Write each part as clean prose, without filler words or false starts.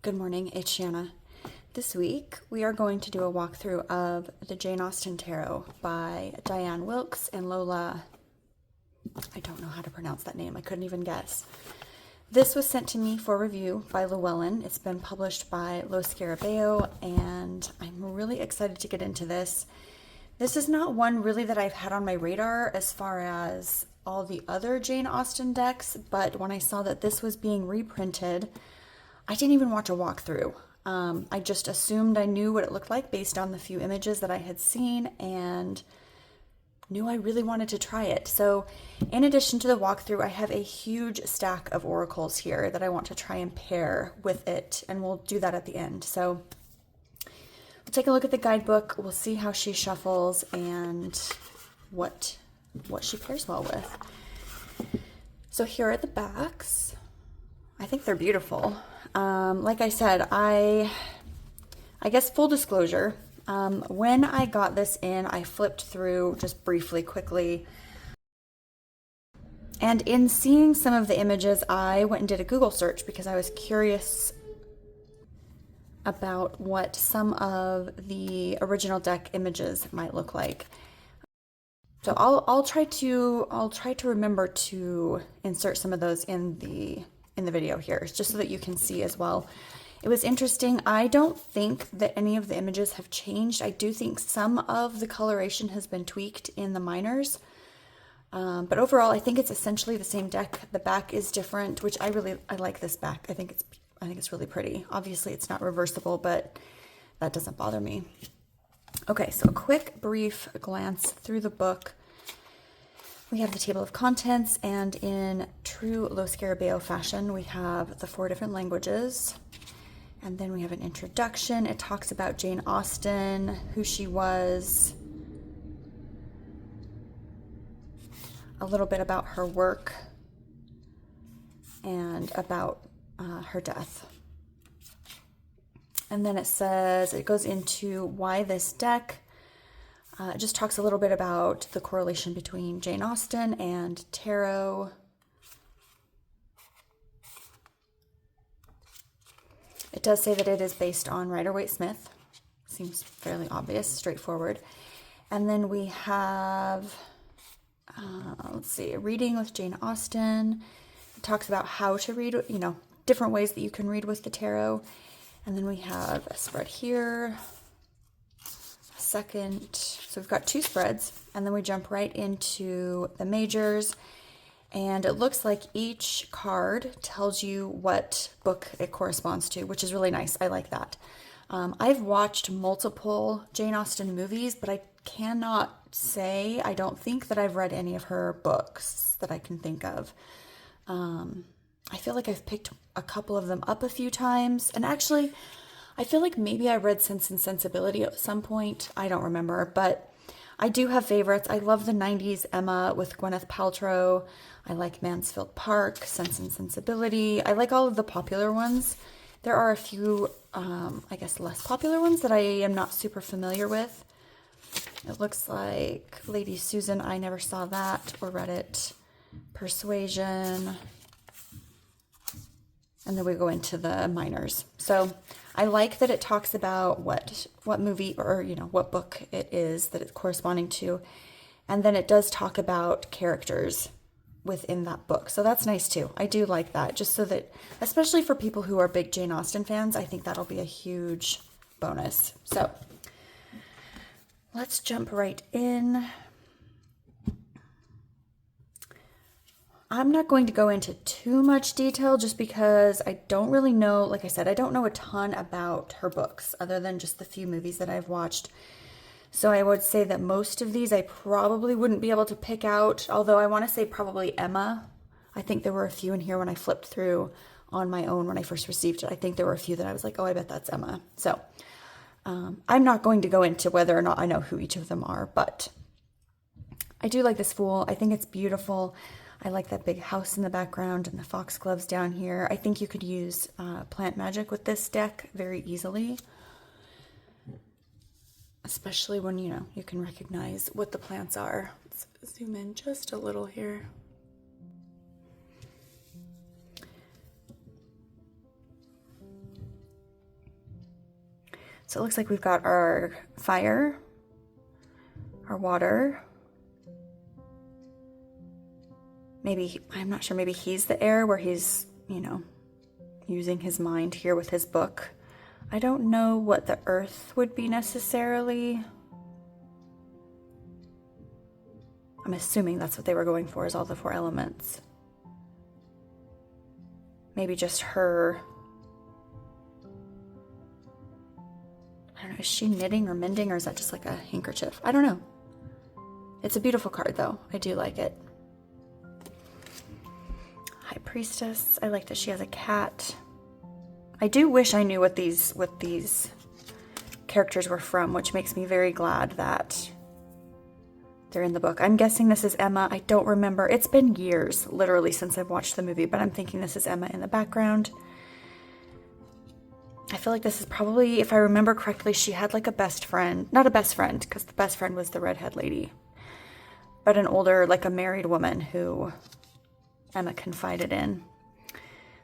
Good morning, it's Shanna. This week we are going to do a walkthrough of the Jane Austen Tarot by Diane Wilkes and Lola. I don't know how to pronounce that name, I couldn't even guess. This was sent to me for review by Llewellyn. It's been published by Lo Scarabeo, and I'm really excited to get into this. This is not one really that I've had on my radar as far as all the other Jane Austen decks, but when I saw that this was being reprinted, I didn't even watch a walkthrough. I just assumed I knew what it looked like based on the few images that I had seen and knew I really wanted to try it. So in addition to the walkthrough, I have a huge stack of oracles here that I want to try and pair with it, and we'll do that at the end. So we'll take a look at the guidebook, we'll see how she shuffles and what she pairs well with. So here are the backs. I think they're beautiful. Like I said, I guess full disclosure, when I got this in, I flipped through just briefly, quickly. And in seeing some of the images, I went and did a Google search because I was curious about what some of the original deck images might look like. So I'll try to remember to insert some of those in the video here, just so that you can see as well. It was interesting. I don't think that any of the images have changed. I do think some of the coloration has been tweaked in the minors, but overall I think it's essentially the same deck. The back is different, which I like this back. I think it's really pretty. Obviously it's not reversible, but that doesn't bother me. Okay, so a quick brief glance through the book. We have the table of contents, and in true Lo Scarabeo fashion, we have the 4 different languages. And then we have an introduction. It talks about Jane Austen, who she was, a little bit about her work, and about her death. And then it goes into why this deck. It just talks a little bit about the correlation between Jane Austen and tarot. It does say that it is based on Rider-Waite-Smith. Seems fairly obvious, straightforward. And then we have, let's see, a reading with Jane Austen. It talks about how to read, different ways that you can read with the tarot. And then we have a spread here, a second. So we've got 2 spreads, and then we jump right into the majors. And it looks like each card tells you what book it corresponds to, which is really nice. I like that. I've watched multiple Jane Austen movies, but I cannot say, I don't think that I've read any of her books that I can think of. I feel like I've picked a couple of them up a few times. And actually, I feel like maybe I read Sense and Sensibility at some point. I don't remember, but I do have favorites. I love the 90s Emma with Gwyneth Paltrow. I like Mansfield Park, Sense and Sensibility. I like all of the popular ones. There are a few, I guess, less popular ones that I am not super familiar with. It looks like Lady Susan, I never saw that or read it. Persuasion. And then we go into the minors. So I like that it talks about what movie or, what book it is that it's corresponding to. And then it does talk about characters within that book. So that's nice too. I do like that, just so that, especially for people who are big Jane Austen fans, I think that'll be a huge bonus. So let's jump right in. I'm not going to go into too much detail just because I don't really know, like I said, I don't know a ton about her books other than just the few movies that I've watched. So I would say that most of these I probably wouldn't be able to pick out, although I want to say probably Emma. I think there were a few in here when I flipped through on my own when I first received it. I think there were a few that I was like, oh, I bet that's Emma. So I'm not going to go into whether or not I know who each of them are, but I do like this Fool. I think it's beautiful. I like that big house in the background and the foxgloves down here. I think you could use plant magic with this deck very easily, especially when, you can recognize what the plants are. Let's zoom in just a little here. So it looks like we've got our fire, our water. Maybe, I'm not sure, maybe he's the air where he's, you know, using his mind here with his book. I don't know what the earth would be necessarily. I'm assuming that's what they were going for, is all the 4 elements. Maybe just her. I don't know, is she knitting or mending, or is that just like a handkerchief? I don't know. It's a beautiful card though. I do like it. High Priestess. I like that she has a cat. I do wish I knew what these characters were from, which makes me very glad that they're in the book. I'm guessing this is Emma. I don't remember. It's been years, literally, since I've watched the movie, but I'm thinking this is Emma in the background. I feel like this is probably, if I remember correctly, she had like a best friend. Not a best friend, because the best friend was the redhead lady. But an older, like a married woman who Emma confided in.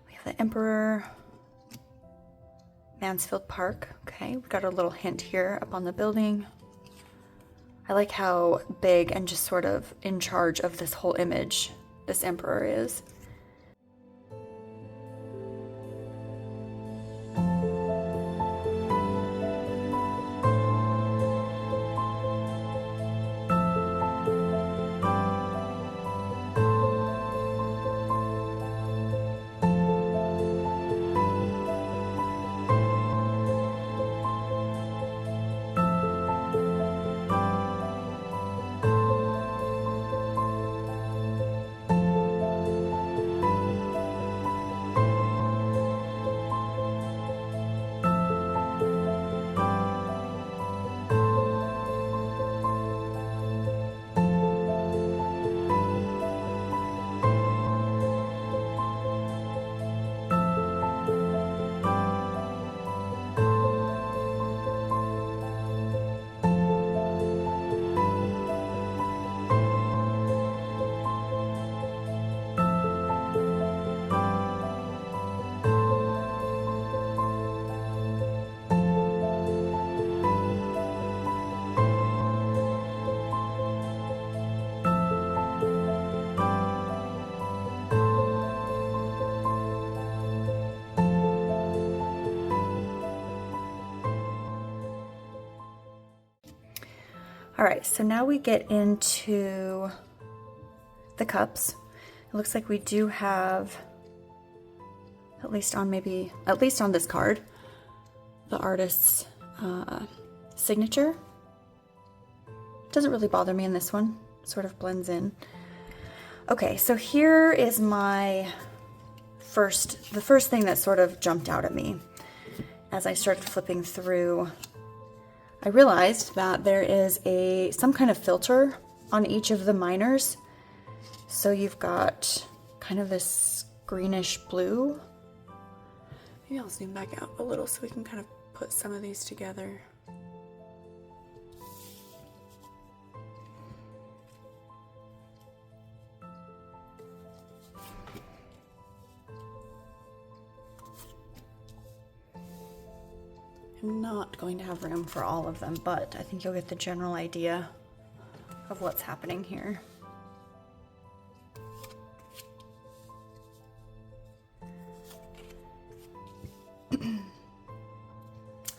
We have the Emperor. Mansfield Park. Okay, we've got a little hint here up on the building. I like how big and just sort of in charge of this whole image this Emperor is. All right, so now we get into the cups. It looks like we do have, at least on this card, the artist's signature. Doesn't really bother me in this one, sort of blends in. Okay, so here is the first thing that sort of jumped out at me as I started flipping through. I realized that there is some kind of filter on each of the minors. So you've got kind of this greenish blue. Maybe I'll zoom back out a little so we can kind of put some of these together. I'm not going to have room for all of them, but I think you'll get the general idea of what's happening here.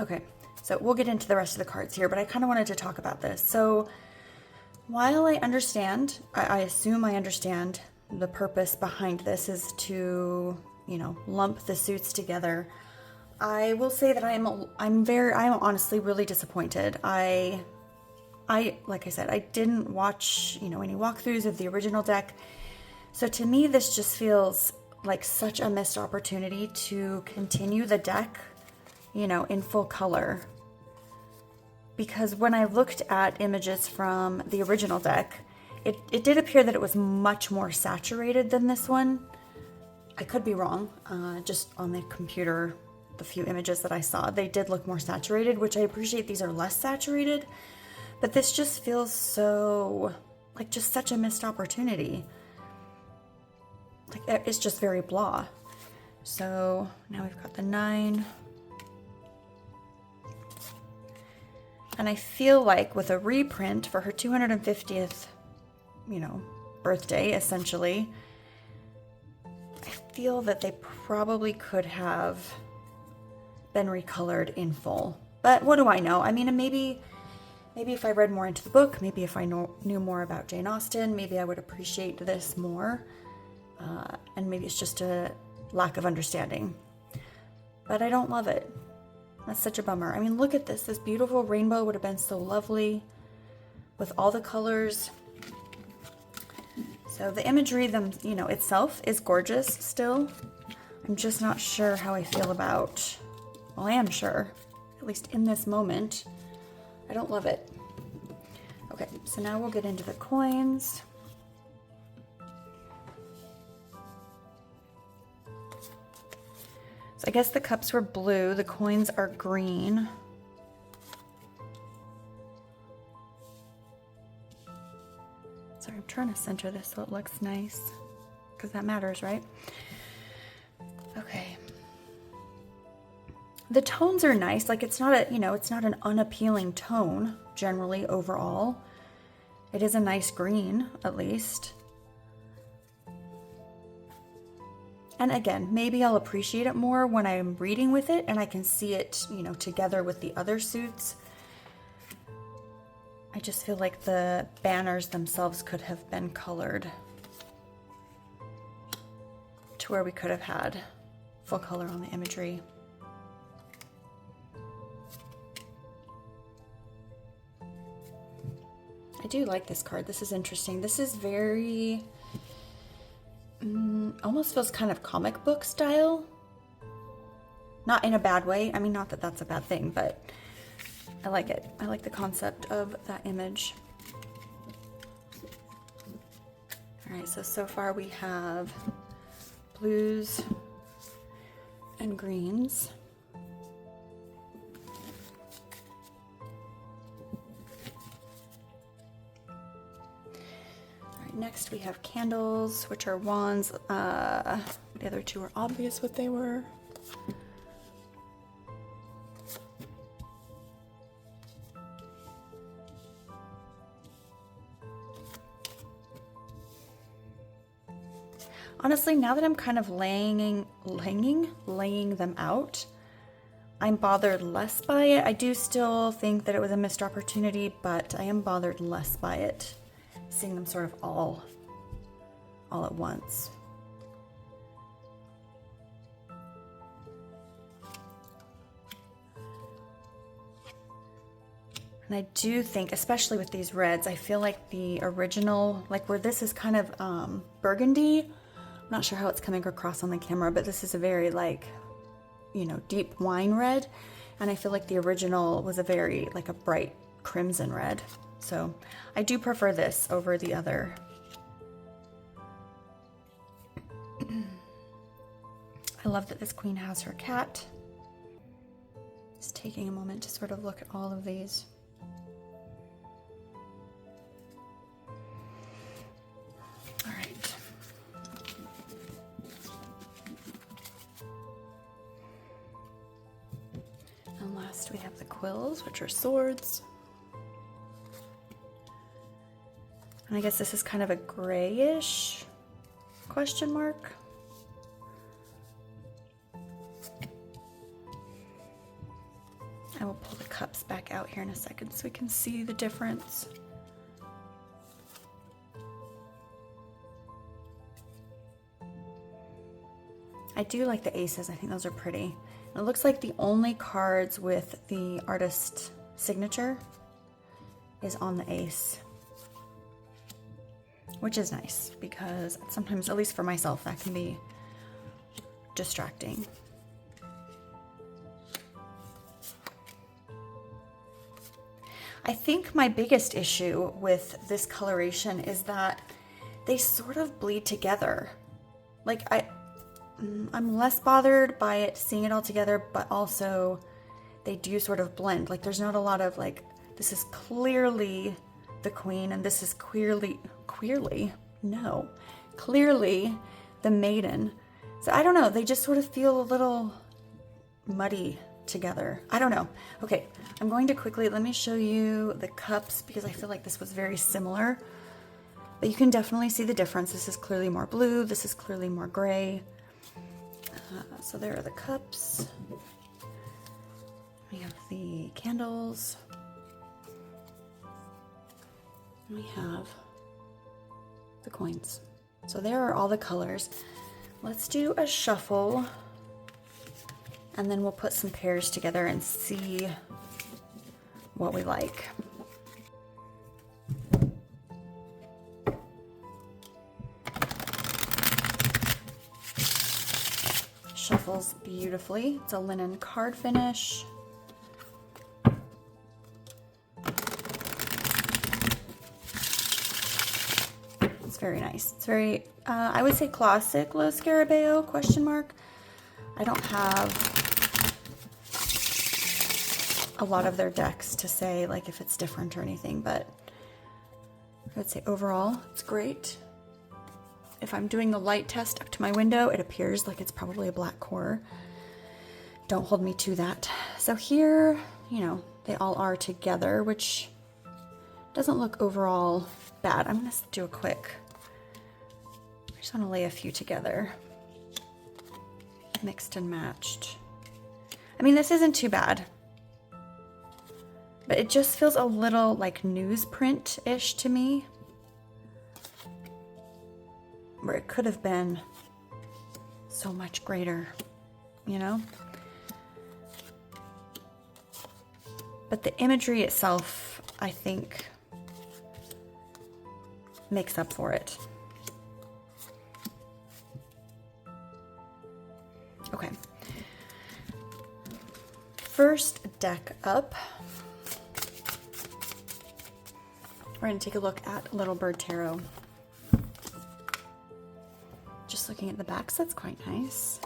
Okay, so we'll get into the rest of the cards here, but I kind of wanted to talk about this. So while I understand, I assume I understand the purpose behind this is to, lump the suits together. I will say that I'm honestly really disappointed. Like I said, I didn't watch, any walkthroughs of the original deck. So to me, this just feels like such a missed opportunity to continue the deck, in full color. Because when I looked at images from the original deck, it did appear that it was much more saturated than this one. I could be wrong, just on the computer. The few images that I saw, they did look more saturated, which I appreciate. These are less saturated, but this just feels so like just such a missed opportunity. Like it's just very blah. So now we've got the 9. And I feel like with a reprint for her 250th, birthday, essentially, I feel that they probably could have been recolored in full. But what do I know? I mean, maybe if I read more into the book, maybe if I knew more about Jane Austen, maybe I would appreciate this more. And maybe it's just a lack of understanding. But I don't love it. That's such a bummer. I mean, look at this. This beautiful rainbow would have been so lovely with all the colors. So the imagery, itself is gorgeous still. I'm just not sure how I feel about, well, I am sure, at least in this moment, I don't love it. Okay, so now we'll get into the coins. So I guess the cups were blue, the coins are green. Sorry, I'm trying to center this so it looks nice, because that matters, right? Okay. The tones are nice. Like, it's not it's not an unappealing tone generally overall. It is a nice green, at least. And again, maybe I'll appreciate it more when I'm reading with it and I can see it, together with the other suits. I just feel like the banners themselves could have been colored to where we could have had full color on the imagery. I do like this card. This is interesting. This is very, almost feels kind of comic book style. Not in a bad way. I mean, not that that's a bad thing, but I like it. I like the concept of that image. All right, so far we have blues and greens. Next we have candles, which are wands. The other two are obvious what they were. Honestly, now that I'm kind of laying them out, I'm bothered less by it. I do still think that it was a missed opportunity, but I am bothered less by it. Seeing them sort of all at once. And I do think, especially with these reds, I feel like the original, like where this is kind of burgundy, I'm not sure how it's coming across on the camera, but this is a very deep wine red. And I feel like the original was a very, a bright crimson red. So I do prefer this over the other. I love that this queen has her cat. Just taking a moment to sort of look at all of these. All right. And last we have the quills, which are swords. And I guess this is kind of a grayish question mark. I will pull the cups back out here in a second so we can see the difference. I do like the aces. I think those are pretty. And it looks like the only cards with the artist signature is on the ace. Which is nice because sometimes, at least for myself, that can be distracting. I think my biggest issue with this coloration is that they sort of bleed together. Like I'm less bothered by it, seeing it all together, but also they do sort of blend. Like there's not a lot of this is clearly the queen and this is clearly the maiden. So I don't know, they just sort of feel a little muddy together. I don't know. Okay, I'm going to quickly, let me show you the cups because I feel like this was very similar. But you can definitely see the difference. This is clearly more blue. This is clearly more gray. So there are the cups. We have the candles. And we have the coins. So there are all the colors. Let's do a shuffle. And then we'll put some pairs together and see what we like. Shuffles beautifully. It's a linen card finish. It's very nice. It's very, I would say classic Lo Scarabeo, question mark. I don't have a lot of their decks to say like if it's different or anything, but I would say overall it's great. If I'm doing the light test up to my window, it appears like it's probably a black core. Don't hold me to that. So here, you know, they all are together, which doesn't look overall bad. I'm gonna do a quick, I just wanna lay a few together. Mixed and matched. I mean, this isn't too bad. But it just feels a little like newsprint-ish to me. Where it could have been so much greater, you know? But the imagery itself, I think, makes up for it. Okay. First deck up. We're going to take a look at Little Bird Tarot. Just looking at the backs, that's quite nice.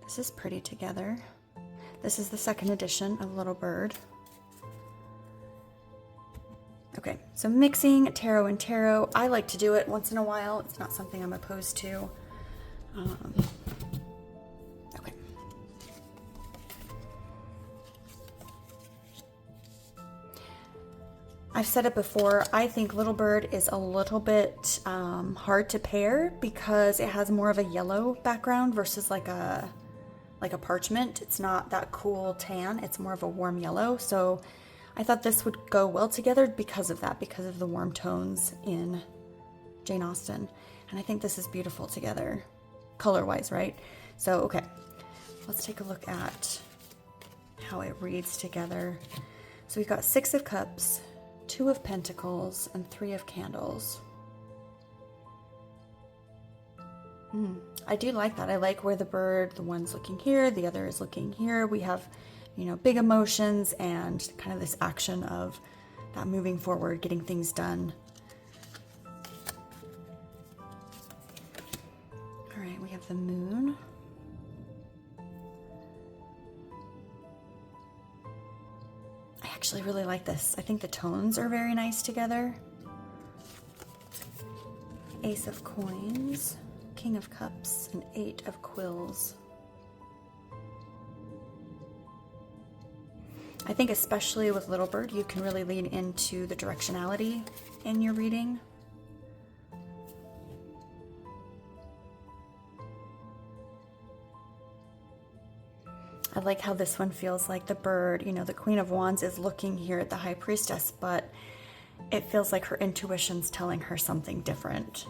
This is pretty together. This is the second edition of Little Bird. Okay, so mixing tarot and tarot. I like to do it once in a while. It's not something I'm opposed to. Okay. I've said it before, I think Little Bird is a little bit hard to pair because it has more of a yellow background versus like a parchment. It's not that cool tan, it's more of a warm yellow. So I thought this would go well together because of that, because of the warm tones in Jane Austen. And I think this is beautiful together, color-wise, right? So, okay, let's take a look at how it reads together. So we've got 6 of Cups, 2 of Pentacles, and 3 of Candles. I do like that. I like where the bird, the one's looking here, the other is looking here. We have, you know, big emotions and kind of this action of that moving forward, getting things done. All right, we have the moon. I actually really like this. I think the tones are very nice together. Ace of Coins, King of Cups, and 8 of Quills. I think especially with Little Bird, you can really lean into the directionality in your reading. I like how this one feels like the bird, you know, the Queen of Wands is looking here at the High Priestess, but it feels like her intuition's telling her something different.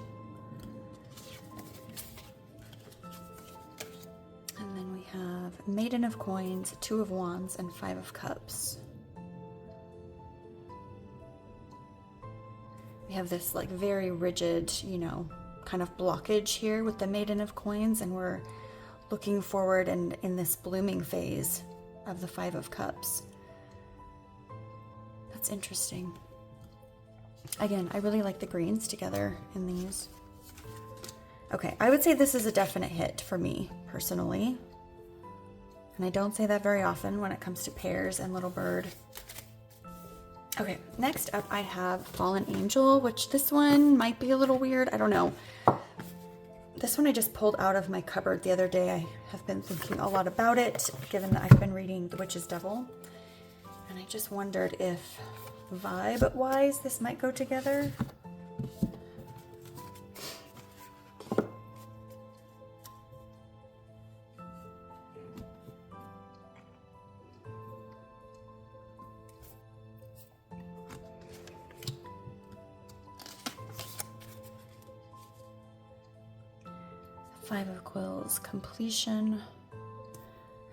And then we have Maiden of Coins, 2 of Wands, and 5 of Cups. We have this like very rigid, you know, kind of blockage here with the Maiden of Coins, and we're looking forward and in this blooming phase of the 5 of Cups. That's interesting. Again, I really like the greens together in these. Okay, I would say this is a definite hit for me personally. And I don't say that very often when it comes to pairs and Little Bird. Okay, next up I have Fallen Angel, which this one might be a little weird. I don't know. This one I just pulled out of my cupboard the other day. I have been thinking a lot about it, given that I've been reading The Witch's Devil. And I just wondered if vibe-wise this might go together. Five of Quills, completion,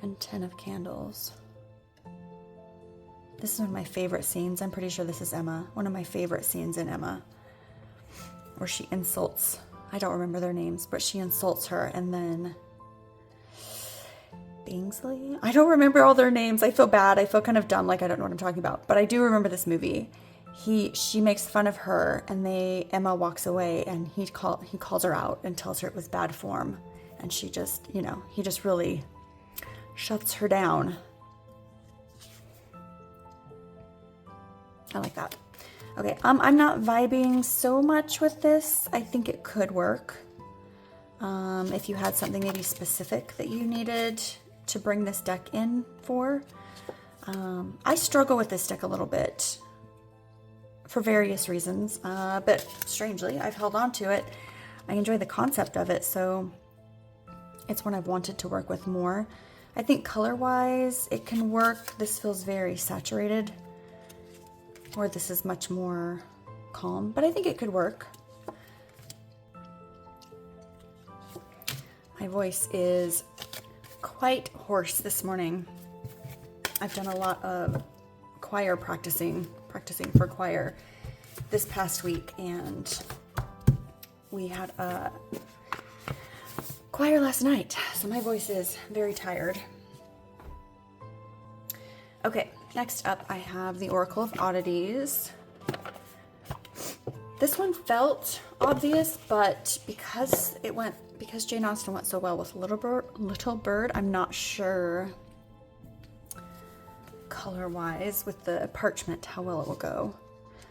and 10 of Candles. This is one of my favorite scenes. I'm pretty sure this is Emma. One of my favorite scenes in Emma, where she insults, I don't remember their names, but she insults her, and then Bingsley? I don't remember all their names. I feel bad. I feel kind of dumb, like I don't know what I'm talking about, but I do remember this movie. She makes fun of her, and Emma walks away, and he calls her out and tells her it was bad form, and she just, he just really shuts her down. I like that. Okay, I'm not vibing so much with this. I think it could work. If you had something maybe specific that you needed to bring this deck in for. I struggle with this deck a little bit, for various reasons, but strangely, I've held on to it. I enjoy the concept of it, so it's one I've wanted to work with more. I think color-wise, it can work. This feels very saturated, or this is much more calm, but I think it could work. My voice is quite hoarse this morning. I've done a lot of choir practicing for choir this past week, and we had a choir last night, so my voice is very tired. Okay, next up I have the Oracle of Oddities. This one felt obvious, but because Jane Austen went so well with Little Bird, I'm not sure color-wise with the parchment how well it will go.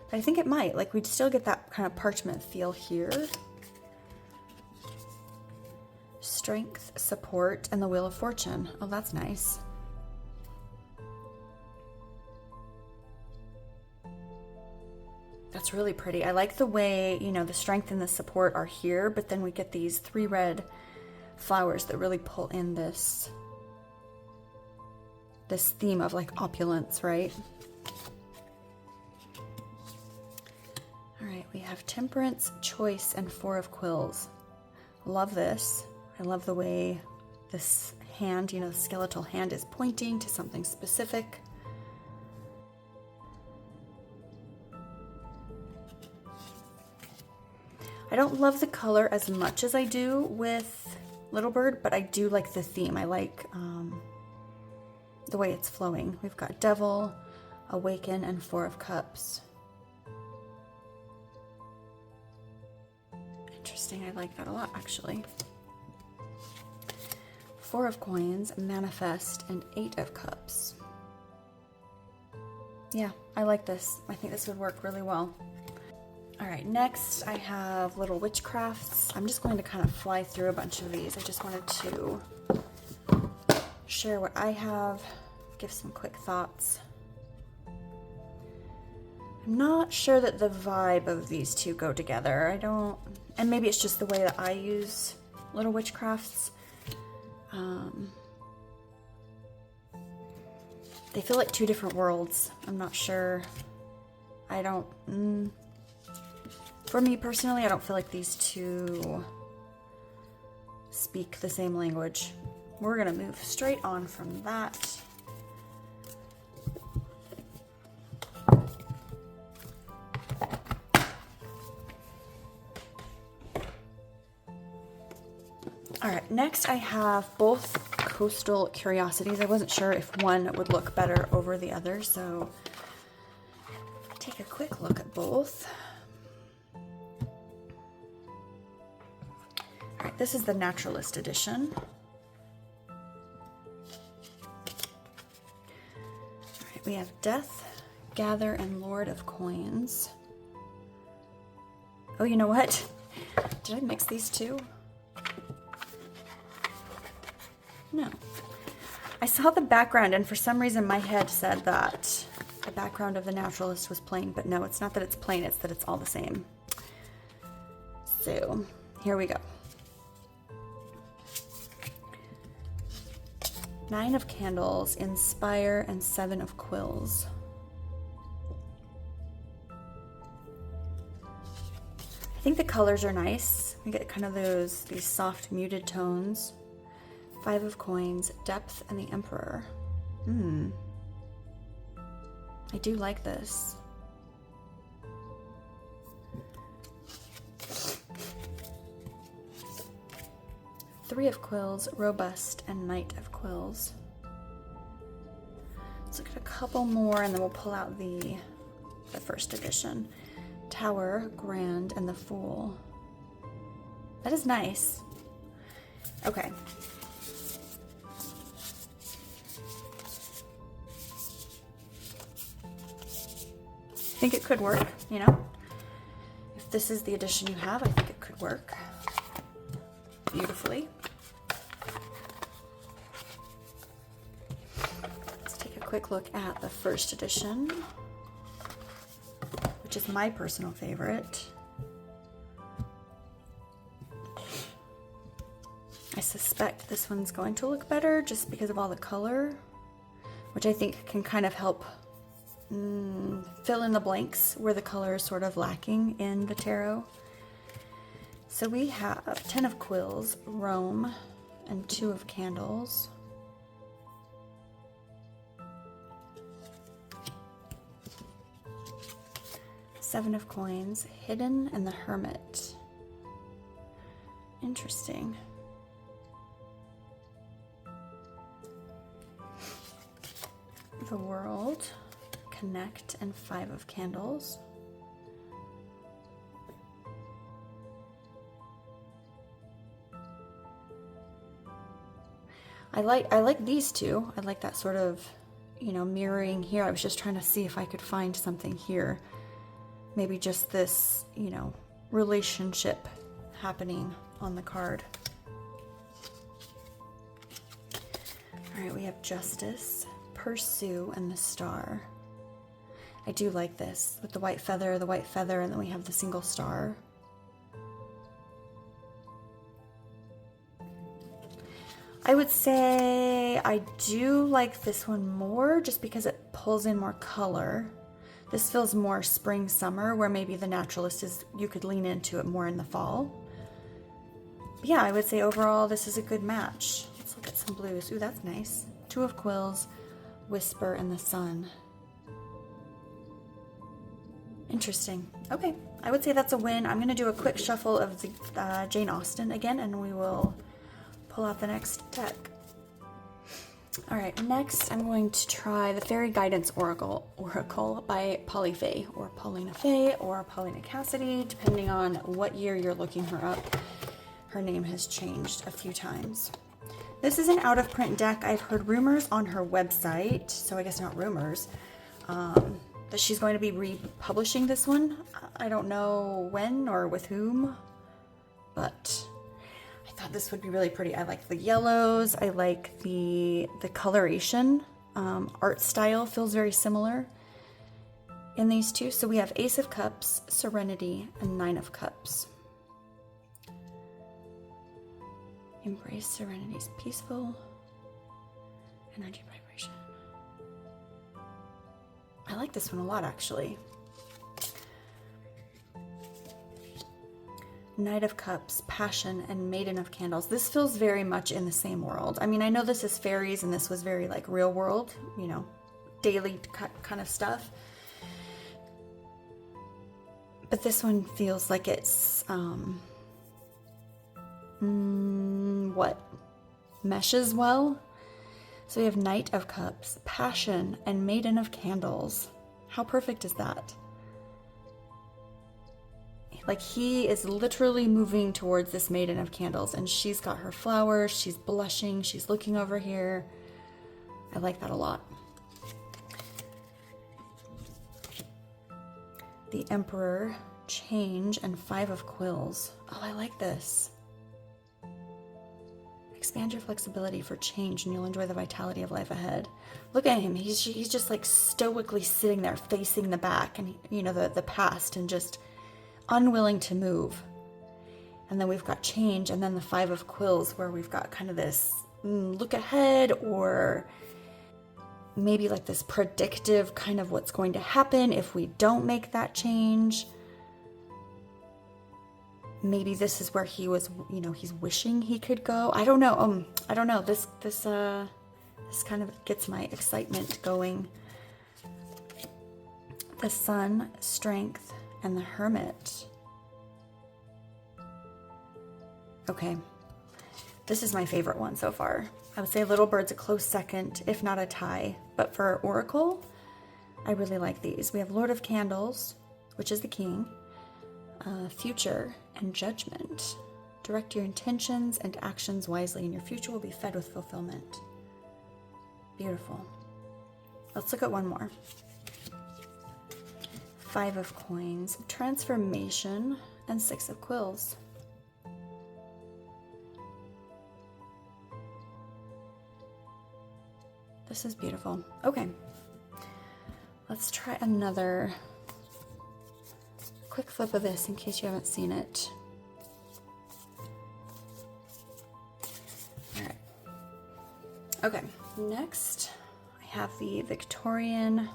But I think it might. Like, we'd still get that kind of parchment feel here. Strength, support, and the Wheel of Fortune. Oh, that's nice. That's really pretty. I like the way, the strength and the support are here, but then we get these 3 red flowers that really pull in this theme of like opulence, right? All right, we have Temperance, Choice, and 4 of Quills. Love this. I love the way this hand, the skeletal hand is pointing to something specific. I don't love the color as much as I do with Little Bird, but I do like the theme. I like the way it's flowing. We've got Devil, Awaken, and 4 of Cups. Interesting. I like that a lot, actually. 4 of Coins, Manifest, and 8 of Cups. Yeah, I like this. I think this would work really well. All right, next I have Little Witchcrafts. I'm just going to kind of fly through a bunch of these. I just wanted to share what I have, give some quick thoughts. I'm not sure that the vibe of these two go together. And maybe it's just the way that I use Little Witchcrafts. They feel like 2 different worlds. I'm not sure. For me personally, I don't feel like these two speak the same language. We're gonna move straight on from that. All right, next I have both Coastal Curiosities. I wasn't sure if one would look better over the other, so take a quick look at both. All right, this is the Naturalist edition. All right, we have Death, Gather, and Lord of Coins. Oh, you know what? Did I mix these two? No. I saw the background, and for some reason my head said that the background of the Naturalist was plain, but no, it's not that it's plain, it's that it's all the same. So, here we go. 9 of Candles, Inspire, and 7 of Quills. I think the colors are nice. We get kind of these soft muted tones. 5 of Coins, Depth, and the Emperor. I do like this. 3 of Quills, Robust, and Knight of Quills. Let's look at a couple more and then we'll pull out the first edition. Tower, Grand, and the Fool. That is nice. Okay. I think it could work, you know? If this is the edition you have, I think it could work beautifully. Let's take a quick look at the first edition, which is my personal favorite. I suspect this one's going to look better just because of all the color, which I think can kind of help fill in the blanks where the color is sort of lacking in the tarot. So we have 10 of Quills, Rome, and 2 of Candles. Seven of Coins, Hidden, and the Hermit. Interesting. The World, Connect, and 5 of Candles. I like these two. I like that sort of, you know, mirroring here. I was just trying to see if I could find something here. Maybe just this, you know, relationship happening on the card. All right, we have Justice, Pursue, and the Star. I do like this with the white feather, and then we have the single star. I would say I do like this one more just because it pulls in more color. This feels more spring, summer, where maybe the Naturalist is, you could lean into it more in the fall. But yeah, I would say overall this is a good match. Let's look at some blues. Ooh, that's nice. 2 of Quills, Whisper, and the Sun. Interesting. Okay, I would say that's a win. I'm going to do a quick shuffle of the Jane Austen again, and we will pull out the next deck. All right, next I'm going to try the Faerie Guidance Oracle by Paulina Faye, or Paulina Cassidy, depending on what year you're looking her up. Her name has changed a few times. This is an out-of-print deck. I've heard rumors on her website, so I guess not rumors, that she's going to be republishing this one. I don't know when or with whom, but I thought this would be really pretty. I like the yellows. I like the coloration. Art style feels very similar in these two. So we have Ace of Cups, Serenity, and 9 of Cups. Embrace Serenity's peaceful energy vibration. I like this one a lot, actually. Knight of Cups, Passion, and Maiden of Candles. This feels very much in the same world. I mean, I know this is fairies and this was very like real world, you know, daily kind of stuff. But this one feels like it's, what meshes well. So we have Knight of Cups, Passion, and Maiden of Candles. How perfect is that? Like, he is literally moving towards this Maiden of Candles, and she's got her flowers, she's blushing, she's looking over here. I like that a lot. The Emperor, Change, and 5 of Quills. Oh, I like this. Expand your flexibility for change and you'll enjoy the vitality of life ahead. Look at him. He's just like stoically sitting there facing the back and, you know, the past, and just unwilling to move. And then we've got change, and then the 5 of quills, where we've got kind of this look ahead, or maybe like this predictive kind of what's going to happen if we don't make that change. Maybe this is where he was, you know, he's wishing he could go. I don't know. I don't know. This kind of gets my excitement going. The Sun, Strength, and the Hermit. Okay. This is my favorite one so far. I would say Little Bird's a close second, if not a tie. But for Oracle, I really like these. We have Lord of Candles, which is the King, Future, and Judgment. Direct your intentions and actions wisely, and your future will be fed with fulfillment. Beautiful. Let's look at one more. 5 of Coins, Transformation, and 6 of Quills. This is beautiful. Okay. Let's try another quick flip of this in case you haven't seen it. All right. Okay. Next, I have the Victorian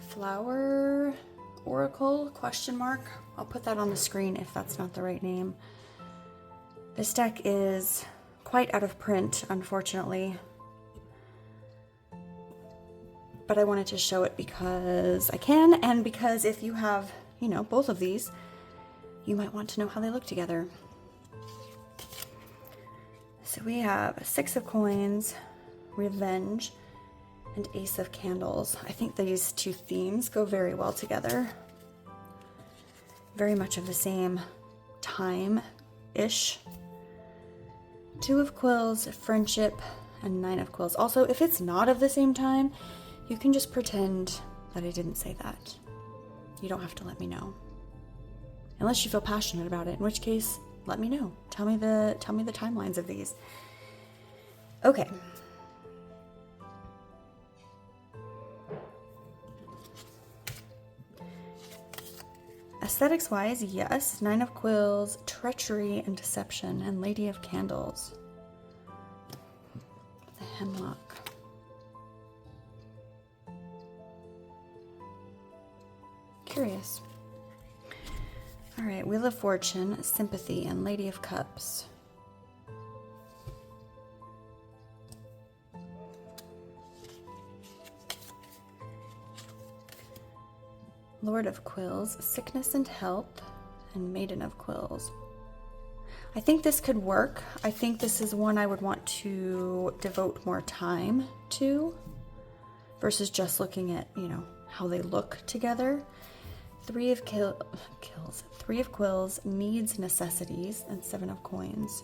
Flower Oracle, ? I'll put that on the screen if that's not the right name. This deck is quite out of print, unfortunately. But I wanted to show it because I can, and because if you have, you know, both of these, you might want to know how they look together. So we have 6 of Coins, Revenge, and Ace of Candles. I think these two themes go very well together. Very much of the same time-ish. 2 of Quills, Friendship, and 9 of Quills. Also, if it's not of the same time, you can just pretend that I didn't say that. You don't have to let me know. Unless you feel passionate about it, in which case, let me know. Tell me the timelines of these. Okay. Aesthetics-wise, yes. 9 of Quills, Treachery and Deception, and Lady of Candles. The Hemlock. Curious. All right, Wheel of Fortune, Sympathy, and Lady of Cups. Lord of Quills, Sickness and Health, and Maiden of Quills. I think this could work. I think this is one I would want to devote more time to versus just looking at, you know, how they look together. 3 of Quills, Needs, Necessities, and 7 of Coins.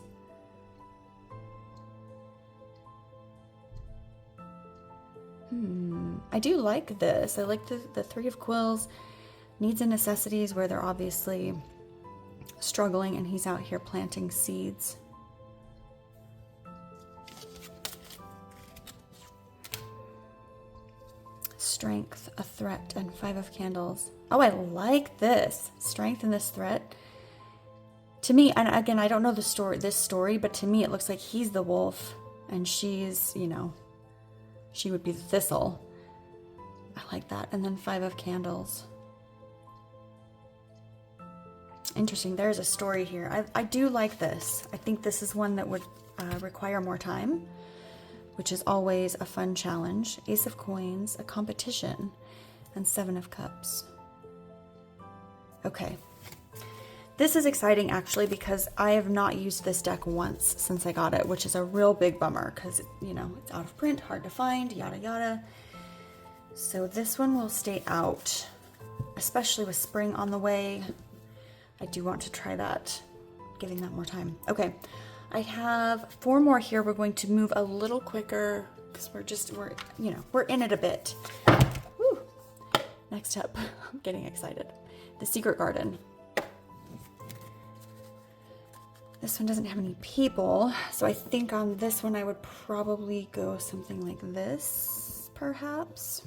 I do like this. I like the 3 of Quills, Needs and Necessities, where they're obviously struggling and he's out here planting seeds. Strength, a threat, and 5 of Candles. Oh, I like this. Strength and this threat. To me, and again, I don't know this story, but to me it looks like he's the wolf and she's, you know, she would be the thistle. I like that. And then 5 of Candles. Interesting. There's a story here. I do like this. I think this is one that would require more time, which is always a fun challenge. Ace of Coins, a competition, and 7 of Cups. Okay. This is exciting actually because I have not used this deck once since I got it, which is a real big bummer because, you know, it's out of print, hard to find, yada yada. So this one will stay out, especially with spring on the way. I do want to try that, giving that more time. Okay, I have 4 more here. We're going to move a little quicker because we're in it a bit. Woo. Next up, I'm getting excited. The Secret Garden. This one doesn't have any people, so I think on this one I would probably go something like this, perhaps.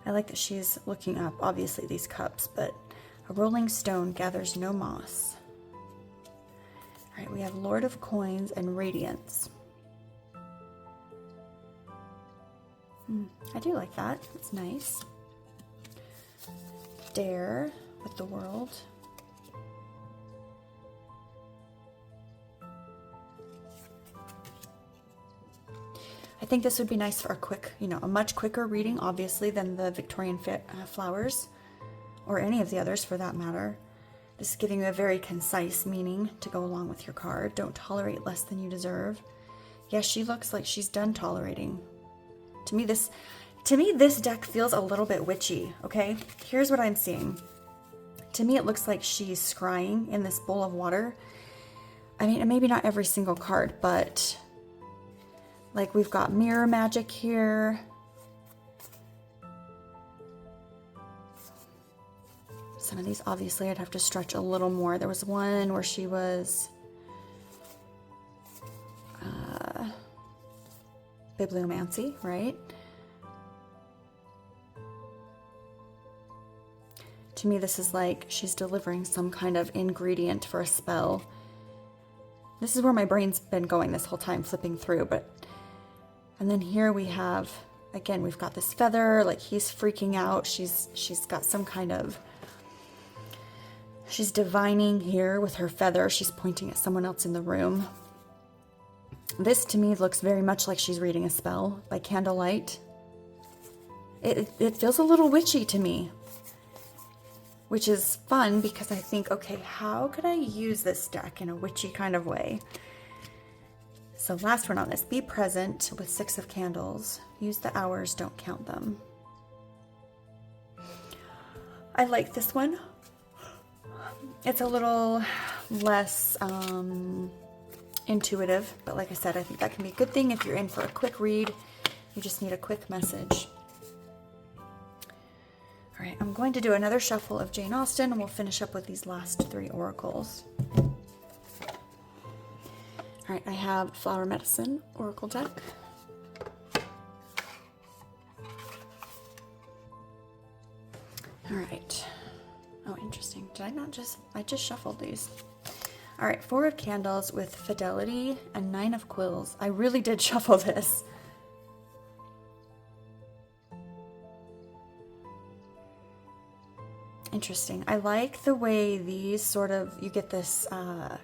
I like that she's looking up, obviously, these cups, but a rolling stone gathers no moss. All right, we have Lord of Coins and Radiance. I do like that. It's nice. Dare with the World. I think this would be nice for a quick, a much quicker reading, obviously, than the Victorian Flowers, or any of the others for that matter. This is giving you a very concise meaning to go along with your card. Don't tolerate less than you deserve. Yes, she looks like she's done tolerating. To me, this deck feels a little bit witchy, okay? Here's what I'm seeing. To me, it looks like she's scrying in this bowl of water. I mean, maybe not every single card, but like we've got mirror magic here. Some of these, obviously, I'd have to stretch a little more. There was one where she was bibliomancy, right? To me, this is like she's delivering some kind of ingredient for a spell. This is where my brain's been going this whole time, flipping through. And then here we have, again, we've got this feather, like he's freaking out. She's got some kind of, she's divining here with her feather. She's pointing at someone else in the room. This to me looks very much like she's reading a spell by candlelight. It feels a little witchy to me, which is fun because I think, okay, how could I use this deck in a witchy kind of way? So last one on this, be present with 6 of Candles. Use the hours, don't count them. I like this one. It's a little less intuitive, but like I said, I think that can be a good thing if you're in for a quick read. You just need a quick message. All right, I'm going to do another shuffle of Jane Austen, and we'll finish up with these last 3 oracles. All right, I have Flower Medicine Oracle deck. All right. Oh, interesting. Did I not just... I just shuffled these. All right, 4 of Candles with Fidelity and 9 of Quills. I really did shuffle this. Interesting. I like the way these sort of, you get this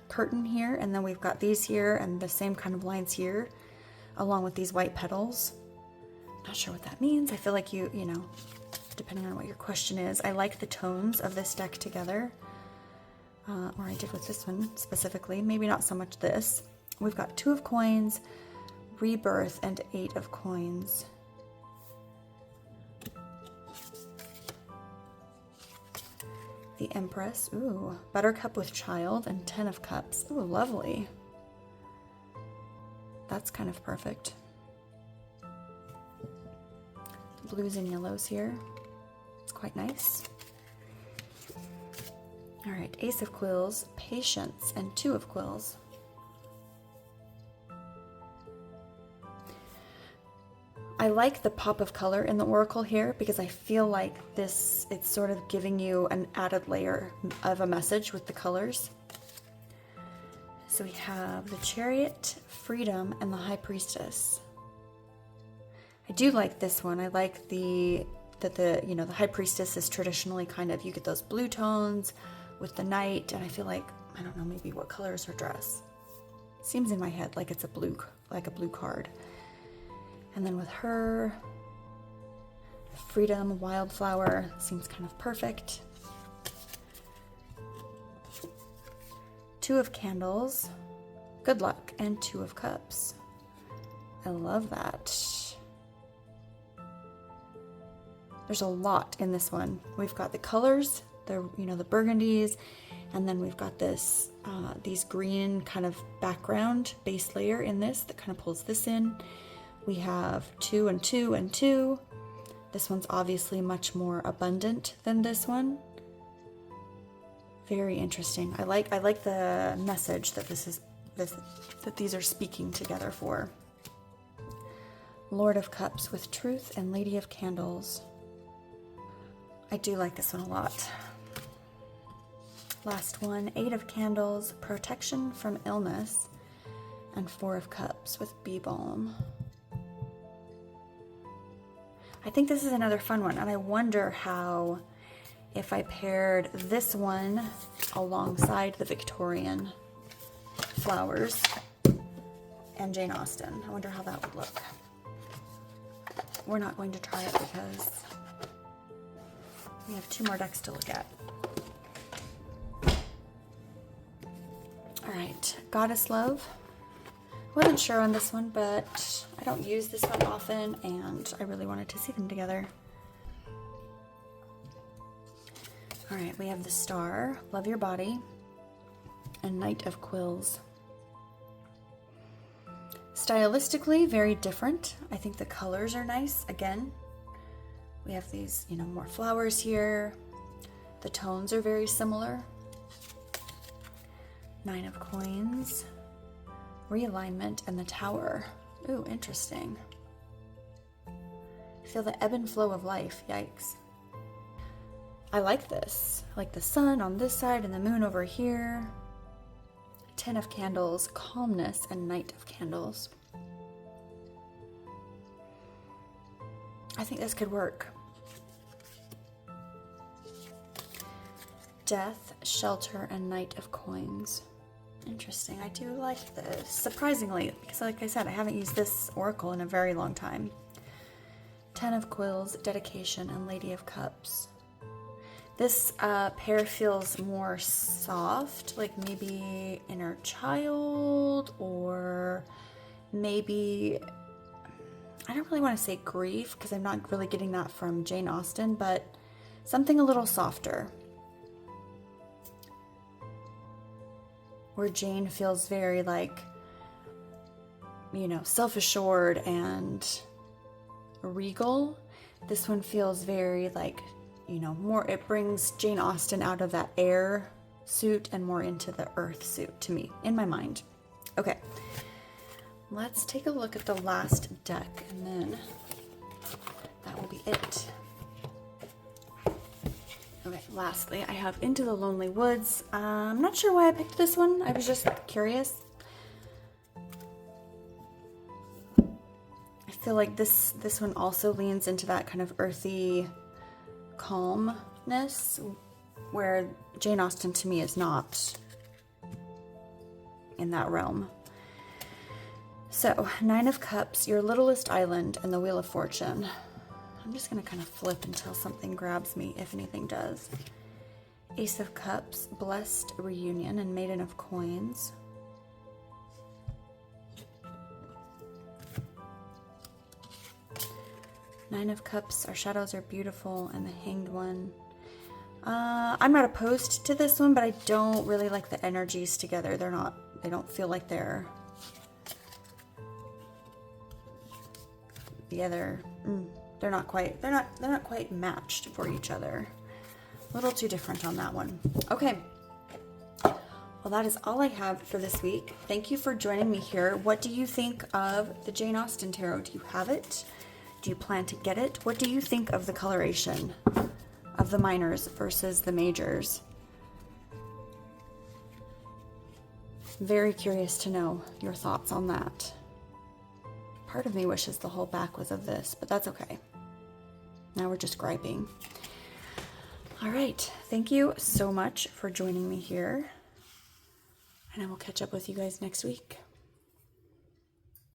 curtain here, and then we've got these here and the same kind of lines here, along with these white petals. Not sure what that means. I feel like you know, depending on what your question is, I like the tones of this deck together. Or I did with this one specifically. Maybe not so much this. We've got 2 of Coins, Rebirth, and 8 of Coins. The Empress, ooh, Buttercup with Child, and 10 of Cups. Ooh, lovely. That's kind of perfect. Blues and yellows here. It's quite nice. All right, Ace of Quills, Patience, and 2 of Quills. I like the pop of color in the Oracle here because I feel like this, it's sort of giving you an added layer of a message with the colors. So we have the Chariot, Freedom, and the High Priestess. I do like this one. I like the High Priestess is traditionally kind of, you get those blue tones with the Knight, and I feel like, I don't know, maybe what color is her dress? Seems in my head like it's a blue card. And then with her, Freedom, Wildflower, seems kind of perfect. 2 of Candles, Good Luck, and 2 of Cups. I love that. There's a lot in this one. We've got the colors, the burgundies, and then we've got this, these green kind of background base layer in this that kind of pulls this in. We have 2 and 2 and 2, This one's obviously much more abundant than this one. Very interesting. I like the message that that these are speaking together for. Lord of Cups with Truth and Lady of Candles. I do like this one a lot. Last one, Eight of Candles, Protection from Illness, and Four of Cups with Bee Balm. I think this is another fun one, and I wonder how, if I paired this one alongside the Victorian flowers and Jane Austen. I wonder how that would look. We're not going to try it because we have 2 more decks to look at. All right, Goddess Love. Wasn't sure on this one, but I don't use this one often, and I really wanted to see them together. All right, we have the Star, Love Your Body, and Knight of Quills. Stylistically, very different. I think the colors are nice. Again, we have these, more flowers here. The tones are very similar. 9 of Coins, Realignment, and the Tower. Ooh, interesting. Feel the ebb and flow of life. Yikes. I like this. I like the sun on this side and the moon over here. 10 of Candles, Calmness, and Knight of Candles. I think this could work. Death, Shelter, and Knight of Coins. Interesting. I do like this, surprisingly, because like I said, I haven't used this oracle in a very long time. 10 of Quills, Dedication, and Lady of Cups. This pair feels more soft, like maybe inner child, or maybe, I don't really want to say grief, because I'm not really getting that from Jane Austen, but something a little softer. Where Jane feels very self-assured and regal. This one feels very more, it brings Jane Austen out of that air suit and more into the earth suit to me, in my mind. Okay, let's take a look at the last deck, and then that will be it. Okay, lastly, I have Into the Lonely Woods. I'm not sure why I picked this one. I was just curious. I feel like this one also leans into that kind of earthy calmness, where Jane Austen to me is not in that realm. So, 9 of Cups, Your Littlest Island, and the Wheel of Fortune. I'm just going to kind of flip until something grabs me, if anything does. Ace of Cups, Blessed Reunion, and Maiden of Coins. Nine of Cups, Our Shadows Are Beautiful, and the Hanged One. I'm not opposed to this one, but I don't really like the energies together. They don't feel like they're they're not quite matched for each other. A little too different on that one. Okay. Well, that is all I have for this week. Thank you for joining me here. What do you think of the Jane Austen Tarot? Do you have it? Do you plan to get it? What do you think of the coloration of the minors versus the majors? Very curious to know your thoughts on that. Part of me wishes the whole back was of this, but that's okay. Now we're just griping. All right. Thank you so much for joining me here. And I will catch up with you guys next week.